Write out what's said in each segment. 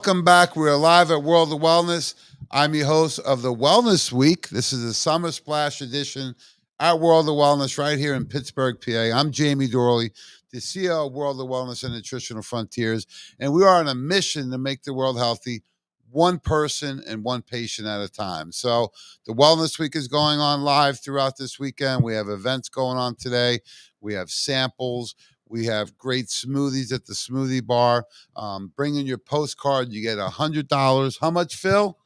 Welcome back. We're live at World of Wellness. I'm your host of the Wellness Week. This is the Summer Splash edition at World of Wellness right here in Pittsburgh, PA. I'm Jamie Dorley, the CEO of World of Wellness and Nutritional Frontiers, and we are on a mission to make the world healthy, one person and one patient at a time. So the Wellness Week is going on live throughout this weekend. We have events going on today. We have samples. We have great smoothies at the smoothie bar. Bring in your postcard. You get $100. How much, Phil?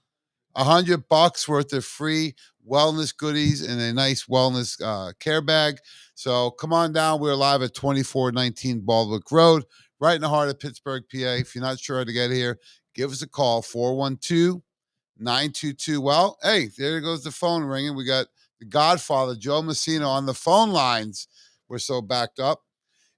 $100 worth of free wellness goodies and a nice wellness care bag. So come on down. We're live at 2419 Baldwick Road, right in the heart of Pittsburgh, PA. If you're not sure how to get here, give us a call, 412-922. Well, hey, there goes the phone ringing. We got the Godfather, Joe Messina, on the phone lines. We're so backed up.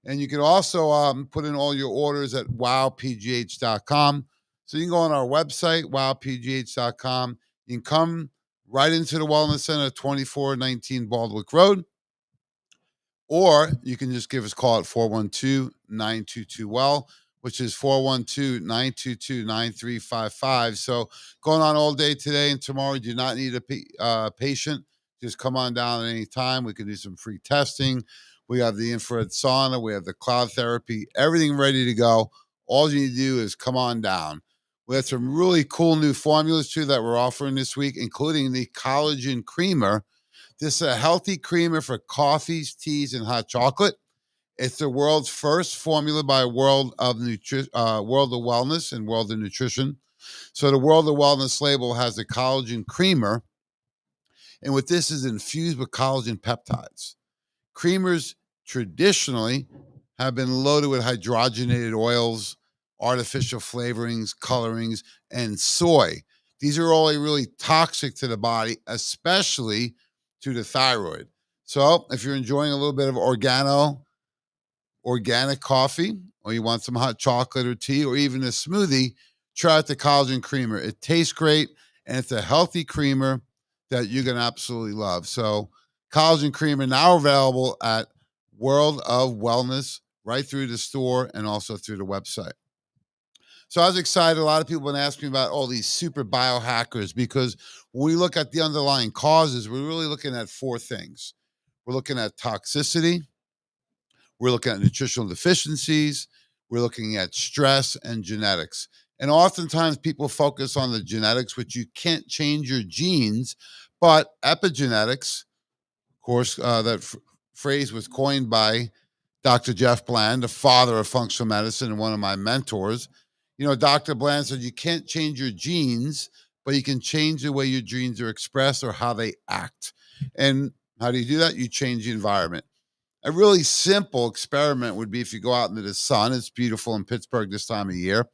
And you can also put in all your orders at wowpgh.com. So you can go on our website, wowpgh.com. You can come right into the Wellness Center, 2419 Baldwick Road. Or you can just give us a call at 412-922-WELL, which is 412-922-9355. So going on all day today and tomorrow. You do not need a patient. Just come on down at any time. We can do some free testing. We have the infrared sauna. We have the cloud therapy. Everything ready to go. All you need to do is come on down. We have some really cool new formulas, too, that we're offering this week, including the collagen creamer. This is a healthy creamer for coffees, teas, and hot chocolate. It's the world's first formula by World of Wellness and World of Nutrition. So the World of Wellness label has the collagen creamer, and what this is infused with collagen peptides. Creamers traditionally have been loaded with hydrogenated oils, artificial flavorings, colorings, and soy. These are all really toxic to the body, especially to the thyroid. So if you're enjoying a little bit of organic coffee, or you want some hot chocolate or tea, or even a smoothie, try out the collagen creamer. It tastes great, and it's a healthy creamer that you're going to absolutely love. So collagen creamer now available at World of Wellness, right through the store and also through the website. So I was excited. A lot of people have been asking me about all these super biohackers because when we look at the underlying causes, we're really looking at four things. We're looking at toxicity. We're looking at nutritional deficiencies. We're looking at stress and genetics. And oftentimes people focus on the genetics, which you can't change your genes, but epigenetics, of course, that phrase was coined by Dr. Jeff Bland, the father of functional medicine and one of my mentors. Dr. Bland said you can't change your genes, but you can change the way your genes are expressed or how they act. And how do you do that? You change the environment. A really simple experiment would be if you go out into the sun. It's beautiful in Pittsburgh this time of year.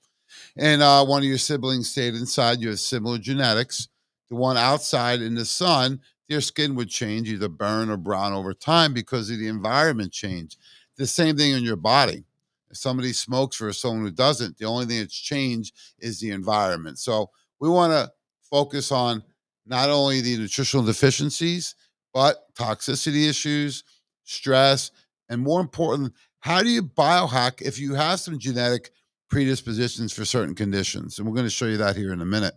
And one of your siblings stayed inside. You have similar genetics. The one outside in the sun, their skin would change, either burn or brown over time because of the environment change. The same thing in your body. If somebody smokes versus someone who doesn't, the only thing that's changed is the environment. So we want to focus on not only the nutritional deficiencies, but toxicity issues, stress, and more important, how do you biohack if you have some genetic predispositions for certain conditions? And we're going to show you that here in a minute.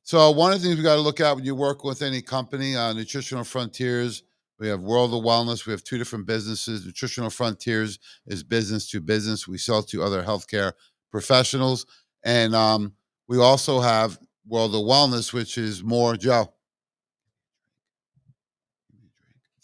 So one of the things we got to look at when you work with any company, Nutritional Frontiers, we have World of Wellness. We have two different businesses. Nutritional Frontiers is business to business. We sell to other healthcare professionals. And we also have World of Wellness, which is more, Joe.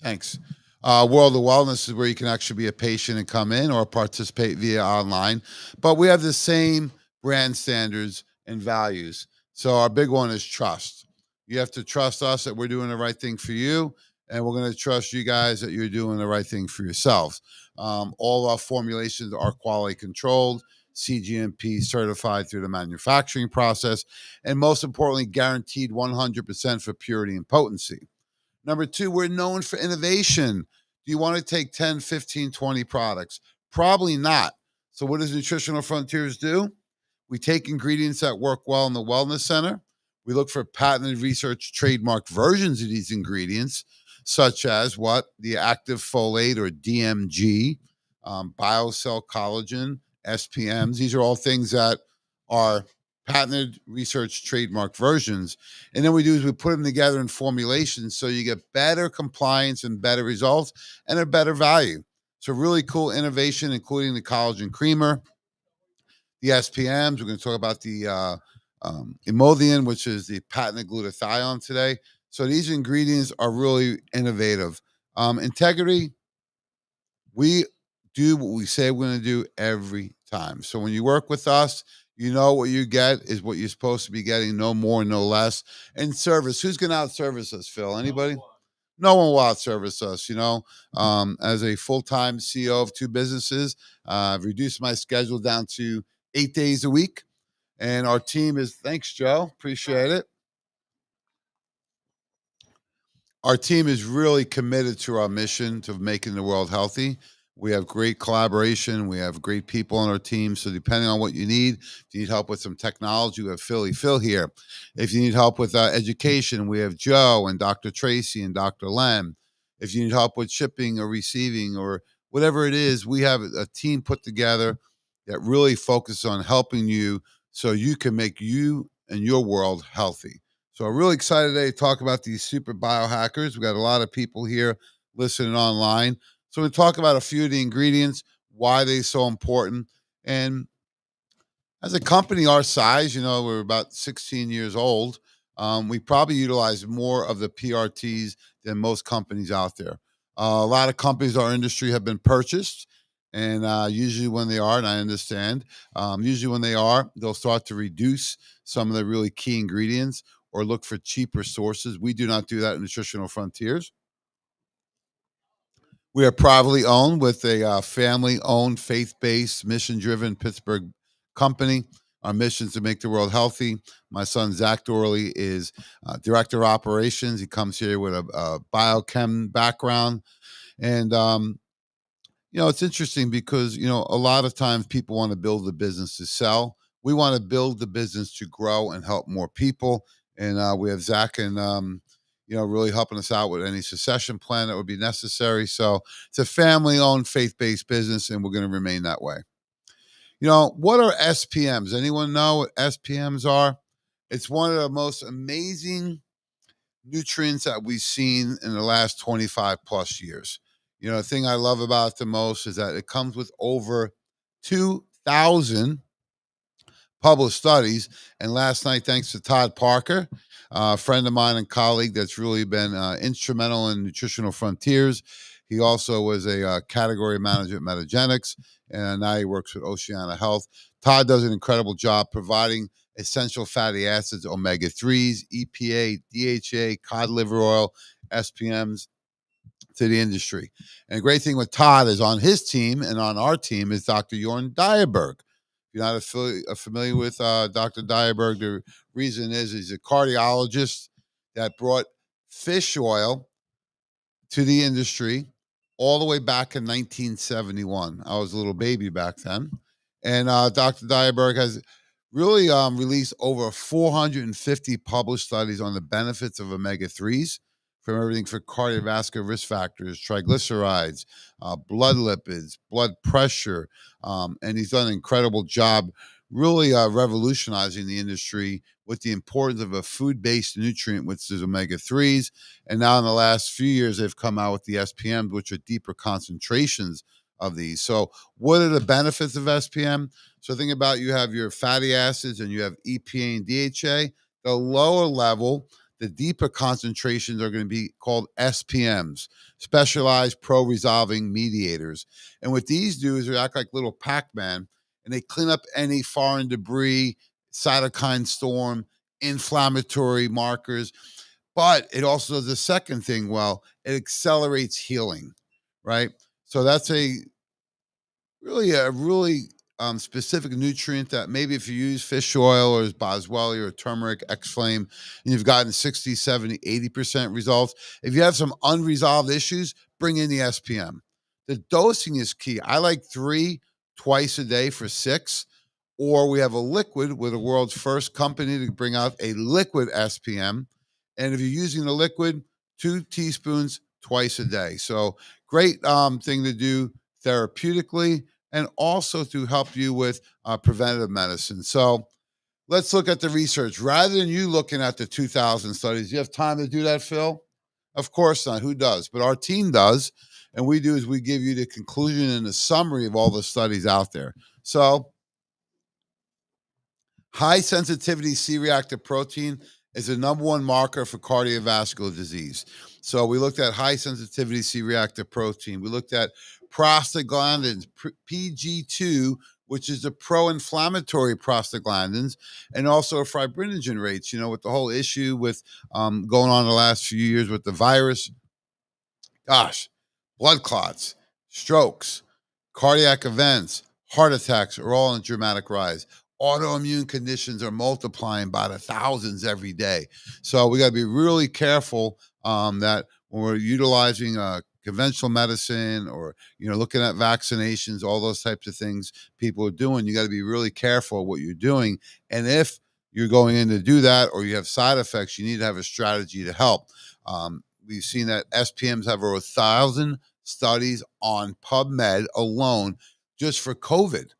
Thanks. World of Wellness is where you can actually be a patient and come in or participate via online. But we have the same brand standards and values. So our big one is trust. You have to trust us that we're doing the right thing for you, and we're going to trust you guys that you're doing the right thing for yourselves. All our formulations are quality controlled, CGMP certified through the manufacturing process, and most importantly, guaranteed 100% for purity and potency. Number two, we're known for innovation. Do you want to take 10, 15, 20 products? Probably not. So what does Nutritional Frontiers do? We take ingredients that work well in the wellness center. We look for patented research trademark versions of these ingredients, such as what? The active folate or DMG, biocell collagen, SPMs. These are all things that are patented, research, trademark versions. And then we do is we put them together in formulations so you get better compliance and better results and a better value. So really cool innovation, including the collagen creamer, the SPMs. We're going to talk about the Imodium, which is the patented glutathione today. So these ingredients are really innovative. Integrity, we do what we say we're going to do every time. So when you work with us, you know what you get is what you're supposed to be getting, no more, no less. And service, who's going to outservice us, Phil? Anybody? No one will outservice us. As a full-time CEO of two businesses, I've reduced my schedule down to 8 days a week. And our team is, thanks, Joe. Appreciate it. Our team is really committed to our mission to making the world healthy. We have great collaboration. We have great people on our team. So depending on what you need, if you need help with some technology, we have Phil here. If you need help with education, we have Joe and Dr. Tracy and Dr. Len. If you need help with shipping or receiving or whatever it is, we have a team put together that really focuses on helping you so you can make you and your world healthy. So I'm really excited today to talk about these super biohackers. We got a lot of people here listening online. So we talk about a few of the ingredients, why they're so important. And as a company our size, we're about 16 years old. We probably utilize more of the PRTs than most companies out there. A lot of companies in our industry have been purchased. And usually when they are, and I understand, usually when they are, they'll start to reduce some of the really key ingredients or look for cheaper sources. We do not do that in Nutritional Frontiers. We are privately owned with a family-owned, faith-based, mission-driven Pittsburgh company. Our mission is to make the world healthy. My son, Zach Dorley, is director of operations. He comes here with a biochem background. And it's interesting because, a lot of times people want to build the business to sell. We want to build the business to grow and help more people. And we have Zach and, really helping us out with any succession plan that would be necessary. So it's a family owned, faith based business, and we're going to remain that way. What are SPMs? Anyone know what SPMs are? It's one of the most amazing nutrients that we've seen in the last 25 plus years. The thing I love about it the most is that it comes with over 2,000 published studies. And last night, thanks to Todd Parker, a friend of mine and colleague that's really been instrumental in Nutritional Frontiers. He also was a category manager at Metagenics, and now he works with Oceana Health. Todd does an incredible job providing essential fatty acids, omega-3s, EPA, DHA, cod liver oil, SPMs to the industry. And the great thing with Todd is on his team and on our team is Dr. Jorn Dyerberg. If you're not familiar with Dr. Dyerberg, the reason is he's a cardiologist that brought fish oil to the industry all the way back in 1971. I was a little baby back then. And Dr. Dyerberg has really released over 450 published studies on the benefits of omega-3s, from everything for cardiovascular risk factors, triglycerides, blood lipids, blood pressure. And he's done an incredible job really revolutionizing the industry with the importance of a food-based nutrient, which is omega-3s. And now in the last few years, they've come out with the SPMs, which are deeper concentrations of these. So what are the benefits of SPM? So think about, you have your fatty acids and you have EPA and DHA. The lower level, the deeper concentrations are going to be called SPMs, specialized pro-resolving mediators. And what these do is they act like little Pac-Man, and they clean up any foreign debris, cytokine storm, inflammatory markers. But it also does the second thing well, it accelerates healing, right? So that's a really specific nutrient that maybe if you use fish oil or boswellia or turmeric, X-Flame, and you've gotten 60, 70, 80% results. If you have some unresolved issues, bring in the SPM. The dosing is key. I like 3 twice a day for 6, or we have a liquid. We're the world's first company to bring out a liquid SPM. And if you're using the liquid, 2 teaspoons twice a day. So great thing to do therapeutically, and also to help you with preventative medicine. So let's look at the research. Rather than you looking at the 2000 studies, you have time to do that, Phil? Of course not. Who does? But our team does. And we do is we give you the conclusion and the summary of all the studies out there. So high sensitivity C reactive protein is the number one marker for cardiovascular disease. So we looked at high sensitivity C reactive protein. We looked at prostaglandins, PG2, which is the pro inflammatory prostaglandins, and also fibrinogen rates. You know, with the whole issue with going on the last few years with the virus, gosh, blood clots, strokes, cardiac events, heart attacks are all on a dramatic rise. Autoimmune conditions are multiplying by the thousands every day. So we got to be really careful that when we're utilizing conventional medicine or looking at vaccinations, all those types of things people are doing, you got to be really careful what you're doing. And if you're going in to do that or you have side effects, you need to have a strategy to help. We've seen that SPMs have over 1,000 studies on PubMed alone just for COVID.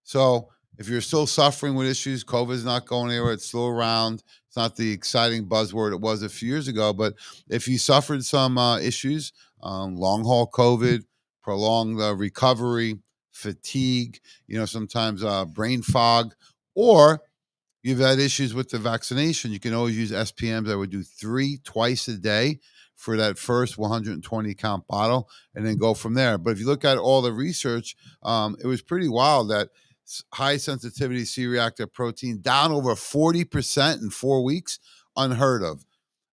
So if you're still suffering with issues, COVID is not going anywhere. It's still around. It's not the exciting buzzword it was a few years ago. But if you suffered some issues, long haul COVID, prolonged recovery, fatigue, sometimes brain fog, or you've had issues with the vaccination, you can always use SPMs. I would do 3 twice a day for that first 120 count bottle and then go from there. But if you look at all the research, it was pretty wild that high sensitivity C reactive protein down over 40% in 4 weeks, unheard of.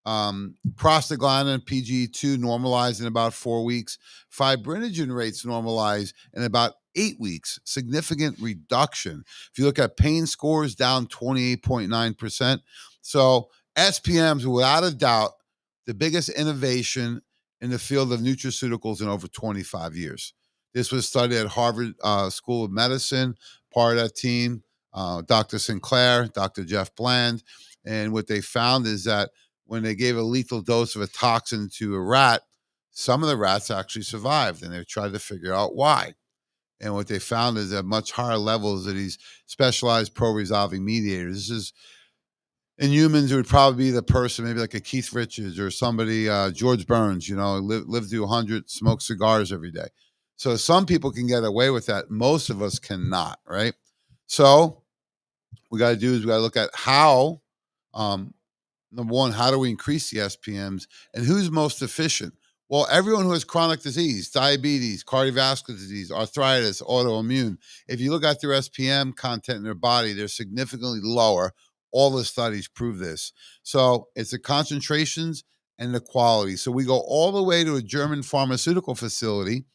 Prostaglandin PGE2 normalized in about 4 weeks. Fibrinogen rates normalize in about 8 weeks. Significant reduction. If you look at pain scores, down 28.9%. So SPMs, without a doubt, the biggest innovation in the field of nutraceuticals in over 25 years. This was studied at Harvard School of Medicine. Part of that team, Dr. Sinclair, Dr. Jeff Bland. And what they found is that when they gave a lethal dose of a toxin to a rat, some of the rats actually survived, and they tried to figure out why. And what they found is at much higher levels of these specialized pro-resolving mediators. This is in humans, it would probably be the person, maybe like a Keith Richards or somebody, George Burns, lived to 100, smoked cigars every day. So some people can get away with that. Most of us cannot, right? So we got to do is we got to look at how, number one, how do we increase the SPMs and who's most efficient? Well, everyone who has chronic disease, diabetes, cardiovascular disease, arthritis, autoimmune, if you look at their SPM content in their body, they're significantly lower. All the studies prove this. So it's the concentrations and the quality. So we go all the way to a German pharmaceutical facility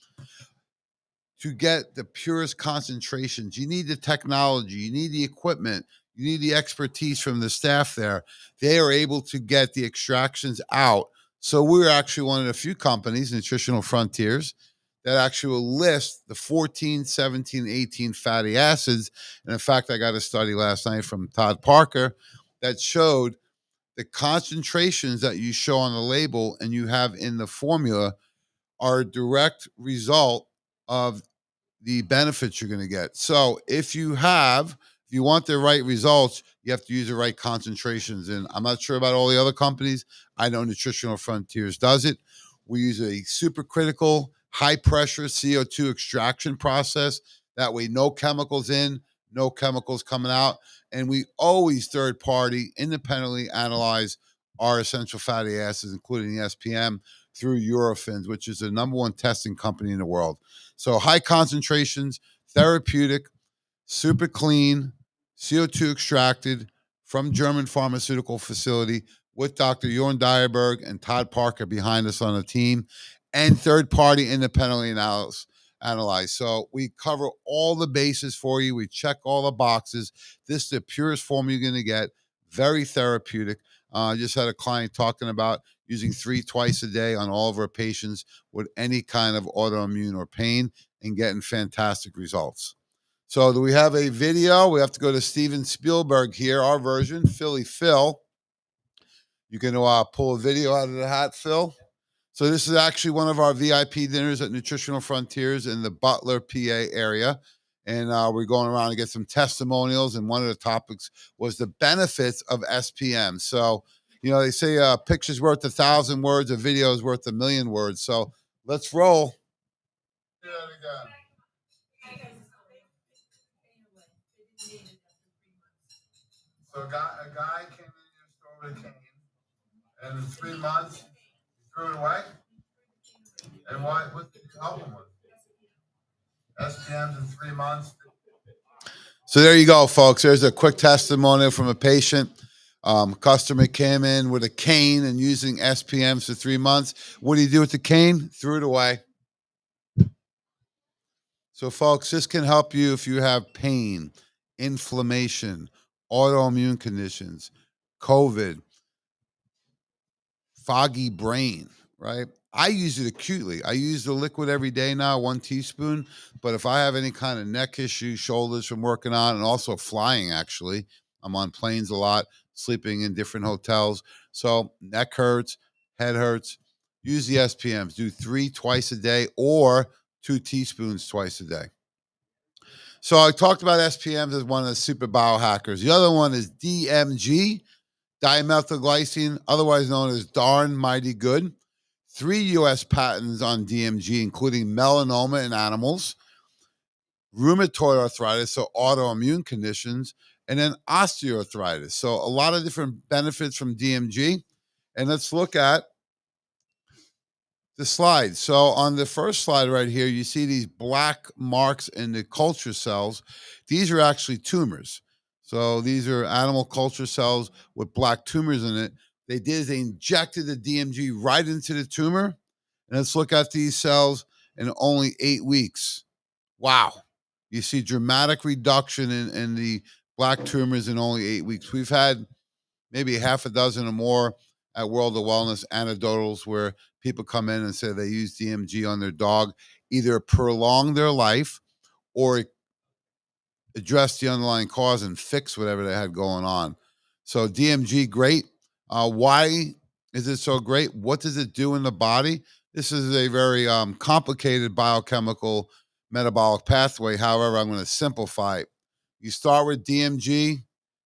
to get the purest concentrations. You need the technology, you need the equipment, you need the expertise from the staff there. They are able to get the extractions out. So we're actually one of the few companies, Nutritional Frontiers, that actually will list the 14, 17, 18 fatty acids. And in fact, I got a study last night from Todd Parker that showed the concentrations that you show on the label and you have in the formula are a direct result of the benefits you're going to get. So if you want the right results, you have to use the right concentrations. And I'm not sure about all the other companies. I know Nutritional Frontiers does it. We use a supercritical, high pressure CO2 extraction process. That way, no chemicals in, no chemicals coming out. And we always third party independently analyze our essential fatty acids, including the SPM, through Eurofins, which is the number one testing company in the world. So high concentrations, therapeutic, super clean, CO2 extracted from German pharmaceutical facility with Dr. Jorn Dyerberg and Todd Parker behind us on the team, and third party independently analyzed. So we cover all the bases for you. We check all the boxes. This is the purest form you're going to get. Very therapeutic. I just had a client talking about using 3 twice a day on all of our patients with any kind of autoimmune or pain and getting fantastic results. So do we have a video? We have to go to Steven Spielberg here, our version, Philly Phil. You can pull a video out of the hat, Phil. So this is actually one of our VIP dinners at Nutritional Frontiers in the Butler, PA area. And we're going around to get some testimonials. And one of the topics was the benefits of SPM. So, they say a picture's worth 1,000 words, a video is worth 1,000,000 words. So let's roll. Do that again. So a guy came in your store with a cane, and in 3 months, he threw it away. And what did you help him with? SPMs in 3 months. So there you go, folks. There's a quick testimonial from a patient. Customer came in with a cane and using SPMs for 3 months. What do you do with the cane? Threw it away. So, folks, this can help you if you have pain, inflammation, autoimmune conditions, COVID, foggy brain, right? I use it acutely. I use the liquid every day now, 1 teaspoon. But if I have any kind of neck issue, shoulders from working on, and also flying, actually, I'm on planes a lot, sleeping in different hotels. So neck hurts, head hurts. Use the SPMs. Do 3 twice a day or 2 teaspoons twice a day. So I talked about SPMs as one of the super biohackers. The other one is DMG, dimethylglycine, otherwise known as darn mighty good. 3 US patents on DMG, including melanoma in animals, rheumatoid arthritis, so autoimmune conditions, and then osteoarthritis. So a lot of different benefits from DMG. And let's look at the slide. So on the first slide right here, you see these black marks in the culture cells. These are actually tumors. So these are animal culture cells with black tumors in it. They did is they injected the DMG right into the tumor. And let's look at these cells in only 8 weeks. Wow. You see dramatic reduction in the black tumors in only 8 weeks. We've had maybe half a dozen or more at World of Wellness anecdotals where people come in and say they use DMG on their dog, either prolong their life or address the underlying cause and fix whatever they had going on. So DMG, great. Why is it so great? What does it do in the body? This is a very complicated biochemical metabolic pathway. However, I'm going to simplify it. You start with DMG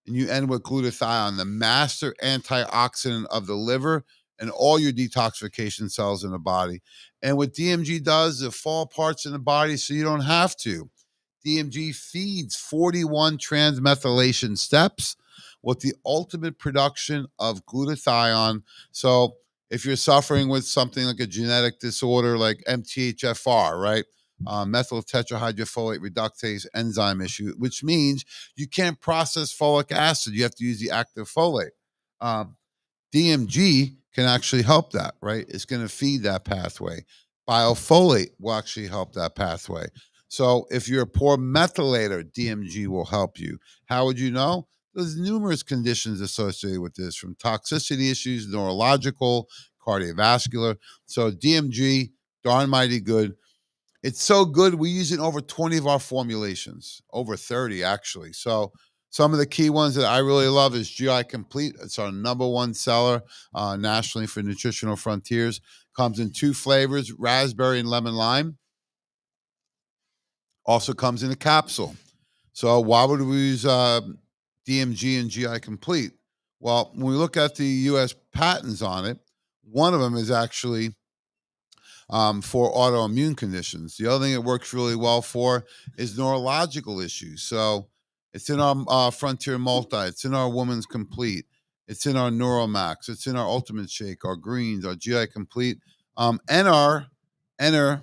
and you end with glutathione, the master antioxidant of the liver and all your detoxification cells in the body. And what DMG does is it fall parts in the body so you don't have to. DMG feeds 41 transmethylation steps with the ultimate production of glutathione. So, if you're suffering with something like a genetic disorder like MTHFR, right? Methyl tetrahydrofolate reductase enzyme issue, which means you can't process folic acid. You have to use the active folate. Um, DMG can actually help that, right? It's going to feed that pathway. Biofolate will actually help that pathway. So if you're a poor methylator, DMG will help you. How would you know? There's numerous conditions associated with this, from toxicity issues, neurological, cardiovascular. So DMG, darn mighty good. It's so good, we use it in over 20 of our formulations, over 30 actually. So some of the key ones that I really love is GI Complete. It's our number one seller nationally for Nutritional Frontiers. Comes in 2 flavors, raspberry and lemon lime. Also comes in a capsule. So why would we use DMG and GI Complete? Well, when we look at the U.S. patents on it, one of them is actually for autoimmune conditions. The other thing it works really well for is neurological issues. So it's in our Frontier Multi, it's in our Woman's Complete, it's in our Neuromax, it's in our Ultimate Shake, our Greens, our GI Complete, and our CoQ10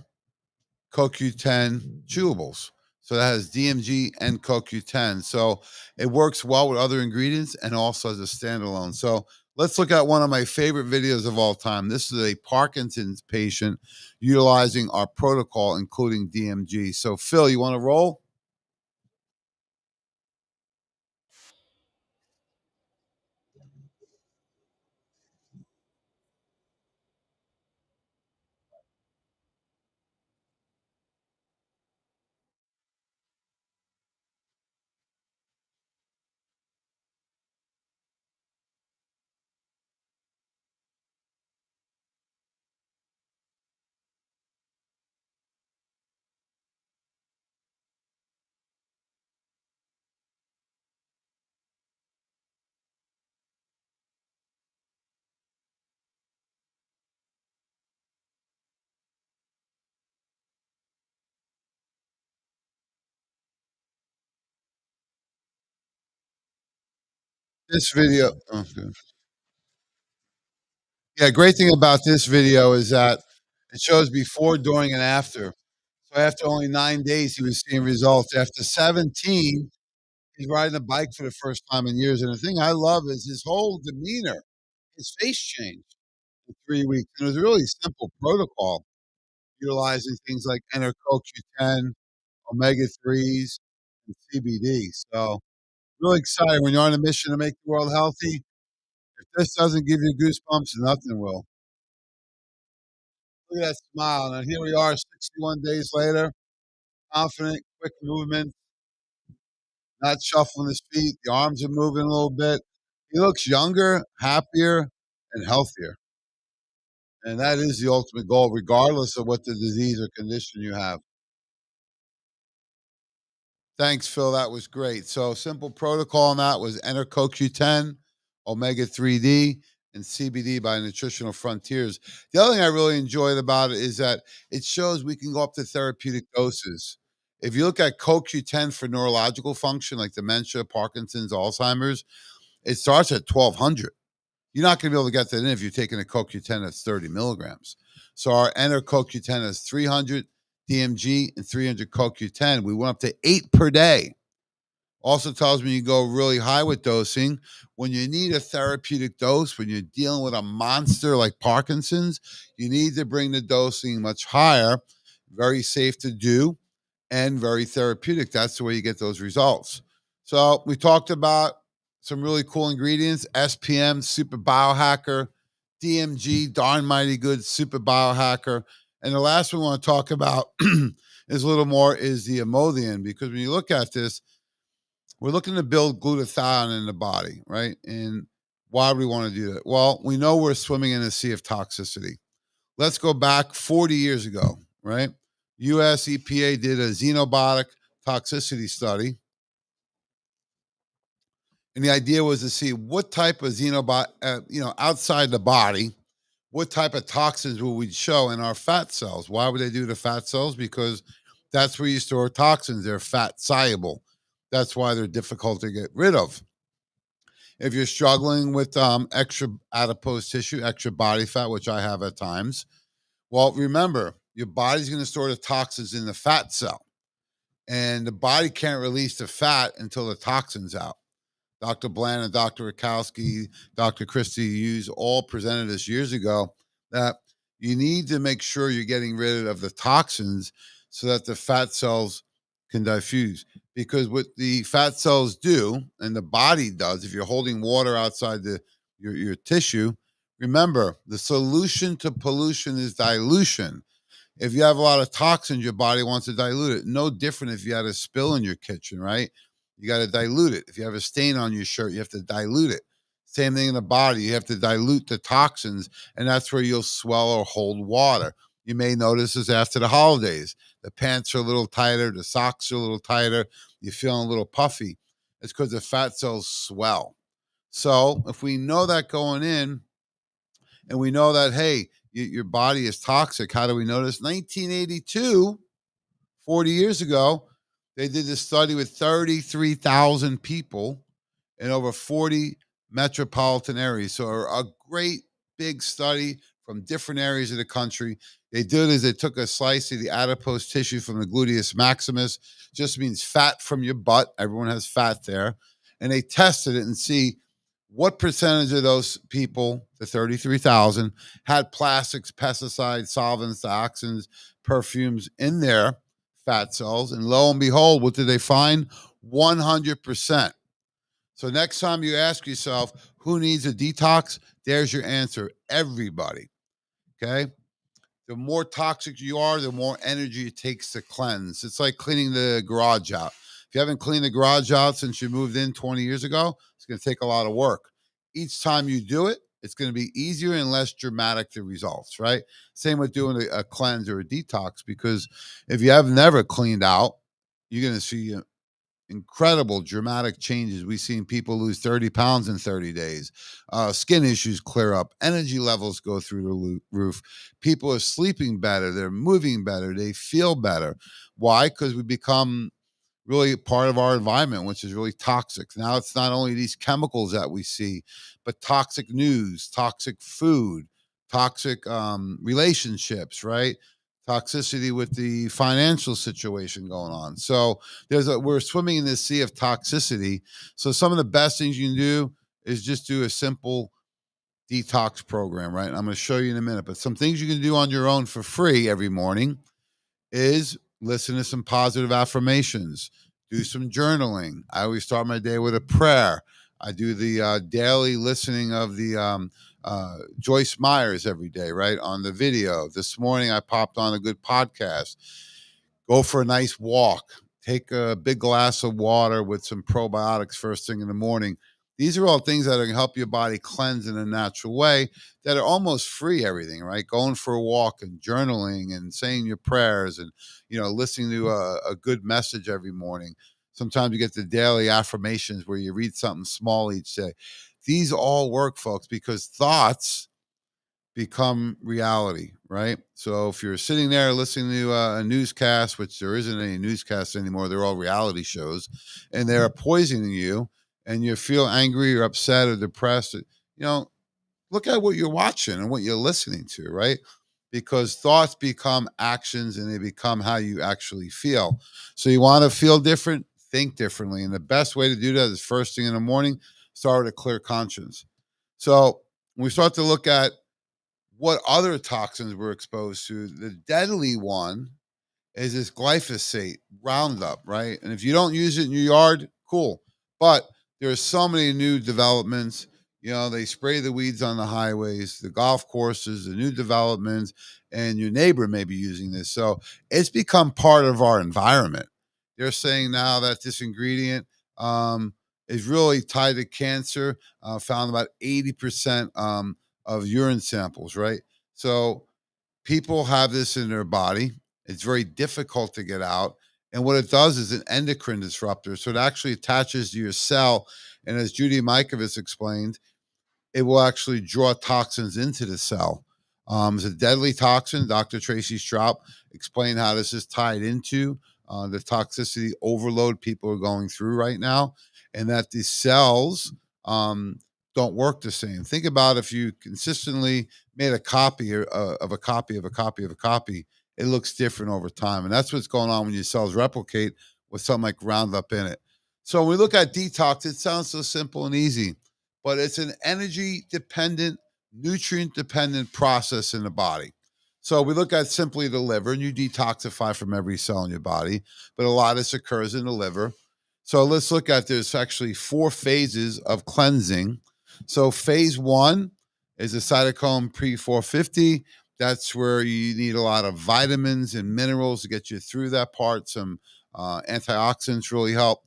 chewables. So that has DMG and CoQ10. So it works well with other ingredients and also as a standalone. So let's look at one of my favorite videos of all time. This is a Parkinson's patient utilizing our protocol, including DMG. So, Phil, you want to roll? This video okay. Yeah, great thing about this video is that it shows before, during, and after. So after only 9 days, he was seeing results. After 17, he's riding a bike for the first time in years, and the thing I love is his whole demeanor, his face changed in 3 weeks, and it was a really simple protocol, utilizing things like N-CoQ10, omega-3s, and CBD. So, really excited when you're on a mission to make the world healthy. If this doesn't give you goosebumps, nothing will. Look at that smile, and here we are 61 days later, confident, quick movement, not shuffling his feet, the arms are moving a little bit. He looks younger, happier, and healthier, and that is the ultimate goal, regardless of what the disease or condition you have. Thanks, Phil, that was great. So simple protocol on that was enter CoQ10, omega-3D, and CBD by Nutritional Frontiers. The other thing I really enjoyed about it is that it shows we can go up to therapeutic doses. If you look at CoQ10 for neurological function like dementia, Parkinson's, Alzheimer's, it starts at 1,200. You're not going to be able to get that in if you're taking a CoQ10 that's 30 milligrams. So our enter CoQ10 is 300 DMG and 300 CoQ10. We went up to 8 per day. Also tells me you go really high with dosing. When you need a therapeutic dose, when you're dealing with a monster like Parkinson's, you need to bring the dosing much higher. Very safe to do and very therapeutic. That's the way you get those results. So we talked about some really cool ingredients: SPM, super biohacker; DMG, darn mighty good, super biohacker. And the last one we want to talk about is a little more is the emollient, because when you look at this, we're looking to build glutathione in the body, right? And why do we want to do that? Well, we know we're swimming in a sea of toxicity. Let's go back 40 years ago, right? US EPA did a xenobiotic toxicity study. And the idea was to see what type of xenobiotic, outside the body, what type of toxins will we show in our fat cells. Why would they do the fat cells? Because that's where you store toxins. They're fat soluble. That's why they're difficult to get rid of. If you're struggling with extra adipose tissue, extra body fat, which I have at times, well, remember, your body's going to store the toxins in the fat cell, and the body can't release the fat until the toxin's out. Dr. Bland and Dr. Rakowski, Dr. Christie Hughes all presented this years ago that you need to make sure you're getting rid of the toxins so that the fat cells can diffuse. Because what the fat cells do, and the body does, if you're holding water outside your tissue, remember the solution to pollution is dilution. If you have a lot of toxins, your body wants to dilute it. No different if you had a spill in your kitchen, right? You got to dilute it. If you have a stain on your shirt, you have to dilute it. Same thing in the body. You have to dilute the toxins, and that's where you'll swell or hold water. You may notice this after the holidays. The pants are a little tighter, the socks are a little tighter, you're feeling a little puffy. It's because the fat cells swell. So if we know that going in, and we know that, hey, your body is toxic, how do we know this? 1982, 40 years ago, they did this study with 33,000 people in over 40 metropolitan areas. So a great big study from different areas of the country. They did is they took a slice of the adipose tissue from the gluteus maximus, just means fat from your butt. Everyone has fat there. And they tested it and see what percentage of those people, the 33,000, had plastics, pesticides, solvents, dioxins, perfumes in their fat cells. And lo and behold, what did they find? 100%. So next time you ask yourself, who needs a detox? There's your answer. Everybody. Okay. The more toxic you are, the more energy it takes to cleanse. It's like cleaning the garage out. If you haven't cleaned the garage out since you moved in 20 years ago, it's going to take a lot of work. Each time you do it, it's going to be easier and less dramatic, the results, right? Same with doing a cleanse or a detox, because if you have never cleaned out, you're going to see incredible dramatic changes. We've seen people lose 30 pounds in 30 days. Skin issues clear up. Energy levels go through the roof. People are sleeping better. They're moving better. They feel better. Why? Because we become really part of our environment, which is really toxic. Now it's not only these chemicals that we see, but toxic news, toxic food, toxic relationships, right? Toxicity with the financial situation going on. So we're swimming in this sea of toxicity. So some of the best things you can do is just do a simple detox program, right? I'm going to show you in a minute, but some things you can do on your own for free every morning is listen to some positive affirmations, do some journaling. I always start my day with a prayer. I do the daily listening of the Joyce Myers every day, right? On the video. This morning, I popped on a good podcast. Go for a nice walk. Take a big glass of water with some probiotics first thing in the morning. These are all things that are going to help your body cleanse in a natural way that are almost free everything, right? Going for a walk and journaling and saying your prayers and, listening to a good message every morning. Sometimes you get the daily affirmations where you read something small each day. These all work, folks, because thoughts become reality, right? So if you're sitting there listening to a newscast, which there isn't any newscasts anymore, they're all reality shows, and they're poisoning you, and you feel angry or upset or depressed, look at what you're watching and what you're listening to, right? Because thoughts become actions and they become how you actually feel. So you want to feel different, think differently. And the best way to do that is first thing in the morning, start with a clear conscience. So when we start to look at what other toxins we're exposed to, the deadly one is this glyphosate Roundup, right? And if you don't use it in your yard, cool. But there's so many new developments. They spray the weeds on the highways, the golf courses, the new developments, and your neighbor may be using this. So it's become part of our environment. They're saying now that this ingredient is really tied to cancer, found about 80% of urine samples, right? So people have this in their body. It's very difficult to get out. And what it does is an endocrine disruptor. So it actually attaches to your cell. And as Judy Mikovits explained, it will actually draw toxins into the cell. It's a deadly toxin. Dr. Tracy Straub explained how this is tied into the toxicity overload people are going through right now, and that the cells don't work the same. Think about if you consistently made a copy of a copy of a copy of a copy, it looks different over time. And that's what's going on when your cells replicate with something like Roundup in it. So when we look at detox, it sounds so simple and easy, but it's an energy dependent, nutrient dependent process in the body. So we look at simply the liver, and you detoxify from every cell in your body, but a lot of this occurs in the liver. So let's look at there's actually 4 phases of cleansing. So phase 1 is a cytochrome P450. That's where you need a lot of vitamins and minerals to get you through that part. Some antioxidants really help.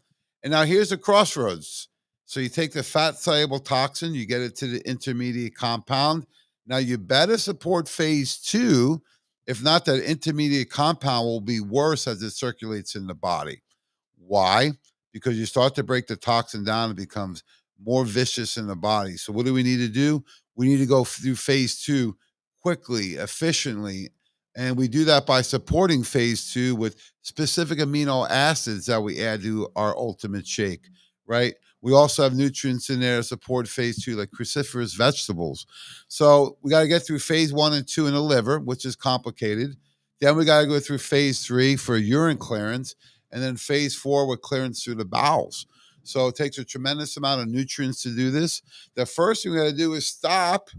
And now here's the crossroads. So you take the fat soluble toxin, you get it to the intermediate compound. Now you better support phase 2. If not, that intermediate compound will be worse as it circulates in the body. Why? Because you start to break the toxin down, it becomes more vicious in the body. So what do we need to do? We need to go through phase 2 quickly, efficiently. And we do that by supporting phase 2 with specific amino acids that we add to our ultimate shake, right? We also have nutrients in there to support phase 2, like cruciferous vegetables. So we got to get through phase 1 and 2 in the liver, which is complicated. Then we got to go through phase 3 for urine clearance, and then phase 4 with clearance through the bowels. So it takes a tremendous amount of nutrients to do this. The first thing we got to do is stop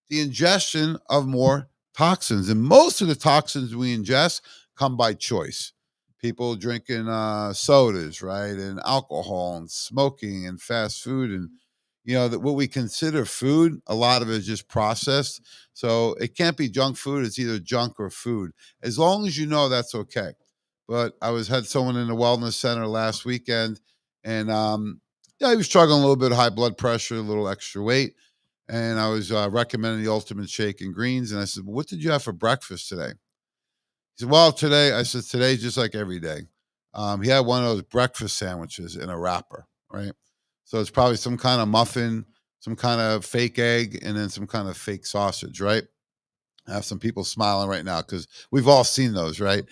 the ingestion of more toxins. And most of the toxins we ingest come by choice. People drinking sodas, right? And alcohol and smoking and fast food. And, that what we consider food, a lot of it is just processed. So it can't be junk food. It's either junk or food. As long as you know that's okay. But I had someone in the wellness center last weekend, and yeah, he was struggling a little bit of high blood pressure, a little extra weight, and I was recommending the Ultimate Shake and Greens, and I said, "What did you have for breakfast today?" He said, "Well, today," I said, "Today's just like every day." He had one of those breakfast sandwiches in a wrapper, right? So it's probably some kind of muffin, some kind of fake egg, and then some kind of fake sausage, right? I have some people smiling right now because we've all seen those, right?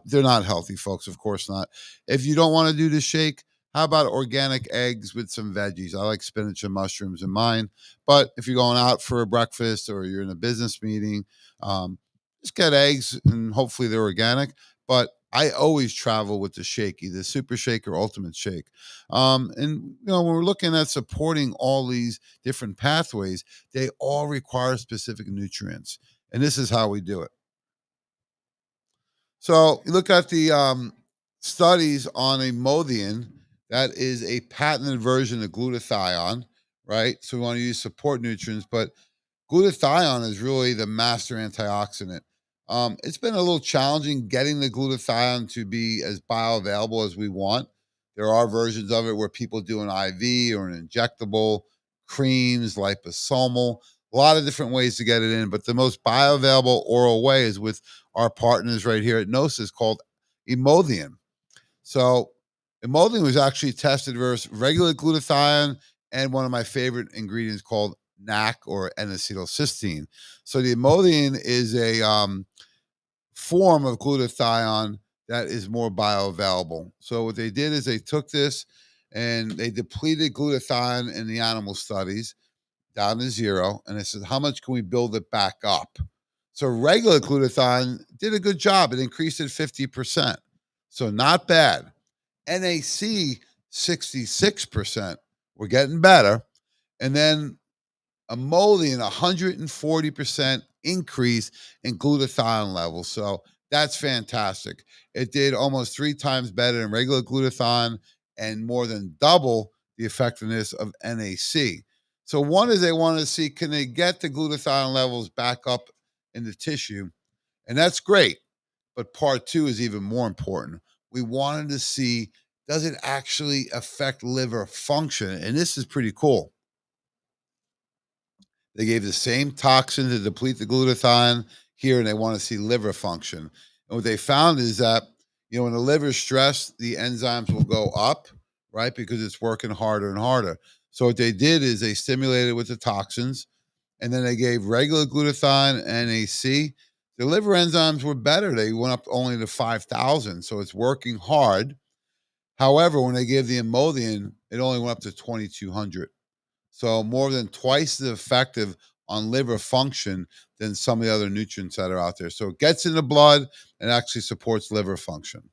They're not healthy, folks. Of course not. If you don't want to do the shake, how about organic eggs with some veggies? I like spinach and mushrooms in mine. But if you're going out for a breakfast or you're in a business meeting, um, just get eggs and hopefully they're organic. But I always travel with the shake, either super shake or ultimate shake. And when we're looking at supporting all these different pathways, they all require specific nutrients, and this is how we do it. So you look at the studies on Imodium. That is a patented version of glutathione, right? So we want to use support nutrients, but glutathione is really the master antioxidant. It's been a little challenging getting the glutathione to be as bioavailable as we want. There are versions of it where people do an IV or an injectable, creams, liposomal, a lot of different ways to get it in. But the most bioavailable oral way is with our partners right here at Gnosis called Imodium. So Imodium was actually tested versus regular glutathione and one of my favorite ingredients called NAC or N-acetylcysteine. So the Imodium is a form of glutathione that is more bioavailable. So what they did is they took this and they depleted glutathione in the animal studies down to zero, and they said, how much can we build it back up? So regular glutathione did a good job. It increased it 50%. So not bad. NAC 66%. We're getting better. And then Emolian 140% increase in glutathione levels. So that's fantastic. It did almost 3 times better than regular glutathione and more than double the effectiveness of NAC. So one is they want to see, can they get the glutathione levels back up in the tissue? And that's great. But part two is even more important. We wanted to see, does it actually affect liver function? And this is pretty cool. They gave the same toxin to deplete the glutathione here, and they want to see liver function. And what they found is that, when the liver is stressed, the enzymes will go up, right? Because it's working harder and harder. So what they did is they stimulated with the toxins, and then they gave regular glutathione and NAC. The liver enzymes were better. They went up only to 5,000. So it's working hard. However, when they gave the Imodium, it only went up to 2,200. So more than twice as effective on liver function than some of the other nutrients that are out there. So it gets in the blood and actually supports liver function.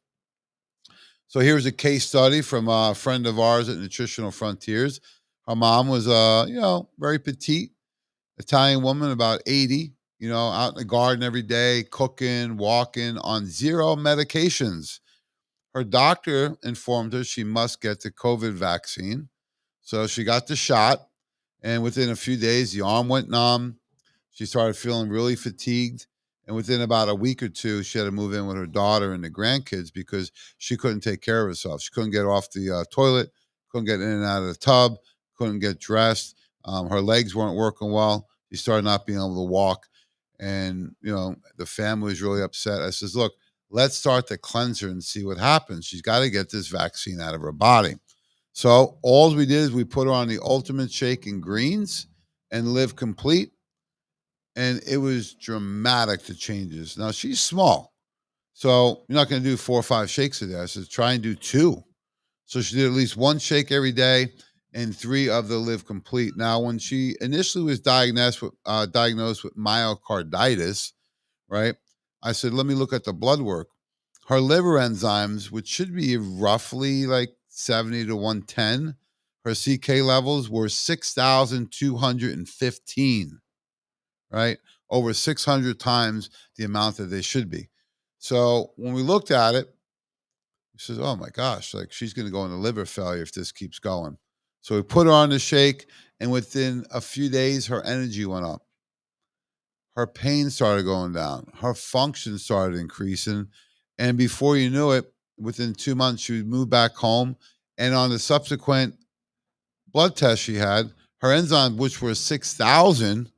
So here's a case study from a friend of ours at Nutritional Frontiers. Her mom was very petite Italian woman, about 80, out in the garden every day, cooking, walking on zero medications. Her doctor informed her she must get the COVID vaccine. So she got the shot. And within a few days, the arm went numb. She started feeling really fatigued. And within about a week or two, she had to move in with her daughter and the grandkids because she couldn't take care of herself. She couldn't get off the toilet, couldn't get in and out of the tub, couldn't get dressed. Her legs weren't working well. She started not being able to walk. And, the family was really upset. I says, look, let's start the cleanser and see what happens. She's got to get this vaccine out of her body. So all we did is we put her on the ultimate shake in greens and Live Complete. And it was dramatic, the changes. Now she's small. So you're not going to do 4 or 5 shakes a day. I said, try and do 2. So she did at least 1 shake every day and 3 of the Live Complete. Now, when she initially was diagnosed with myocarditis, right? I said, let me look at the blood work. Her liver enzymes, which should be roughly like 70 to 110, her CK levels were 6,215, right? Over 600 times the amount that they should be. So when we looked at it, we says, oh my gosh, like she's going to go into liver failure if this keeps going. So we put her on the shake, and within a few days, her energy went up. Her pain started going down. Her function started increasing. And before you knew it, within 2 months, she would move back home. And on the subsequent blood test she had, her enzyme, which were 6,000,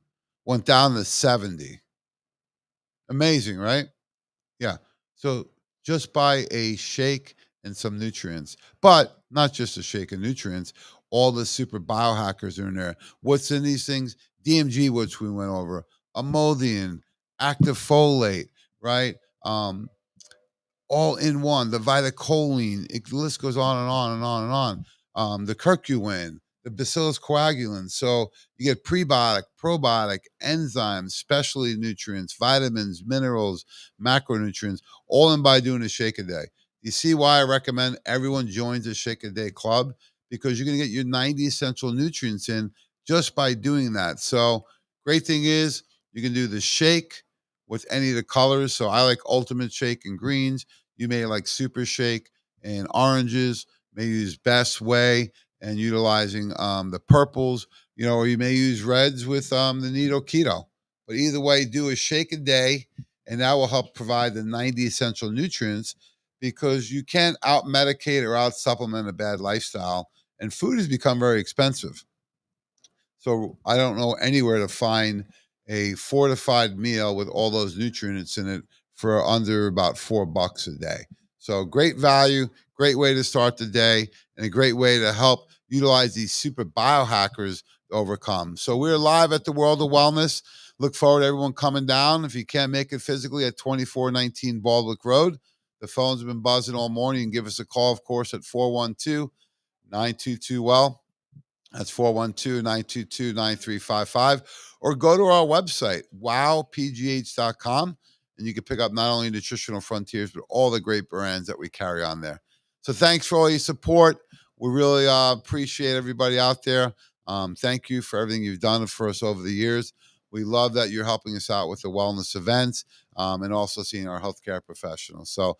went down to 70. Amazing, right? Yeah. So just by a shake and some nutrients, but not just a shake and nutrients, all the super biohackers are in there. What's in these things? DMG, which we went over, Imodium, active folate, right? Um, all in one. The vitacholine, the list goes on and on and on and on. The curcumin, the bacillus coagulans. So you get prebiotic, probiotic, enzymes, specialty nutrients, vitamins, minerals, macronutrients, all in by doing a shake a day. You see why I recommend everyone joins a shake a day club? Because you're going to get your 90 essential nutrients in just by doing that. So great thing is you can do the shake with any of the colors. So I like ultimate shake and greens. You may like Super Shake and oranges, may use Best Way and utilizing the purples, or you may use reds with the Neato Keto. But either way, do a shake a day, and that will help provide the 90 essential nutrients because you can't out medicate or out supplement a bad lifestyle. And food has become very expensive. So I don't know anywhere to find a fortified meal with all those nutrients in it for under about $4 a day. So great value, great way to start the day, and a great way to help utilize these super biohackers to overcome. So we're live at the World of Wellness. Look forward to everyone coming down. If you can't make it physically at 2419 Baldwick Road, the phones have been buzzing all morning. You can give us a call, of course, at 412 922 Well. That's 412-922-9355. Or go to our website, wowpgh.com, and you can pick up not only Nutritional Frontiers, but all the great brands that we carry on there. So thanks for all your support. We really appreciate everybody out there. Thank you for everything you've done for us over the years. We love that you're helping us out with the wellness events and also seeing our healthcare professionals. So